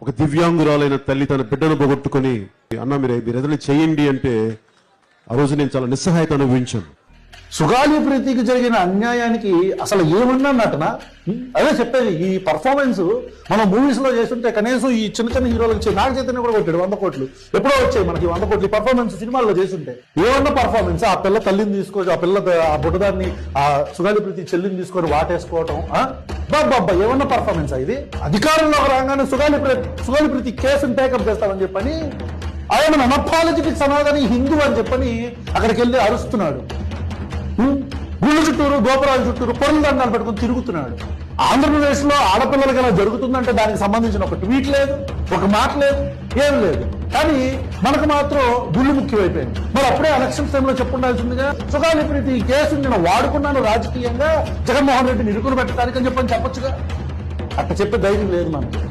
ఒక దివ్యాంగురాలైన తల్లి తన బిడ్డను పోగొట్టుకుని అన్న మీరు ఏదైనా చేయండి అంటే ఆ రోజు నేను చాలా నిస్సహాయత అనుభవించాను. సుగాలి ప్రీతికి జరిగిన అన్యాయానికి అసలు ఏమన్నా నటన? అదే చెప్పేది, ఈ పర్ఫార్మెన్స్ మనం మూవీస్ లో చేస్తుంటే కనీసం ఈ చిన్న చిన్న హీరోలకు వచ్చి నాగ చైతన్య కూడా కొట్టాడు 100 కోట్లు. ఎప్పుడో వచ్చాయి మనకి 100 కోట్లు పర్ఫార్మెన్స్ సినిమాల్లో చేస్తుంటే. ఏమన్నా పర్ఫార్మెన్స్? ఆ పిల్ల తల్లిని తీసుకొని, ఆ పిల్ల ఆ బుడ్డదాన్ని, ఆ సుగాలి ప్రీతి చెల్లిని తీసుకొని వాటేసుకోవటం, బాబ్బా ఏమన్నా పర్ఫార్మెన్స్ ఇది? అధికారంలోకి రాగానే సుగాలి ప్రీతి కేసును టేకప్ చేస్తామని చెప్పని ఆయన అనపాలజిటిక్ సమాధానం హిందూ అని చెప్పని అక్కడికి వెళ్ళి అరుస్తున్నాడు. గుళ్ళు చుట్టూరు, గోపురాల చుట్టూరు పొరుల దండాలు పెట్టుకుని తిరుగుతున్నాడు. ఆంధ్రప్రదేశ్ లో ఆడపిల్లలకి ఎలా జరుగుతుందంటే దానికి సంబంధించిన ఒక ట్వీట్ లేదు, ఒక మాట లేదు, ఏం లేదు. కానీ మనకు మాత్రం గుళ్ళు ముఖ్యమైపోయింది. మరి అప్పుడే ఎలక్షన్స్ టైంలో చెప్పుండాల్సిందిగా సుగాలి ప్రీతి ఈ కేసు నేను వాడుకున్నాను రాజకీయంగా జగన్మోహన్ రెడ్డిని ఇరుకులు పెట్టడానికి అని చెప్పని చెప్పొచ్చుగా. అట్లా చెప్పే ధైర్యం లేదు మనకి.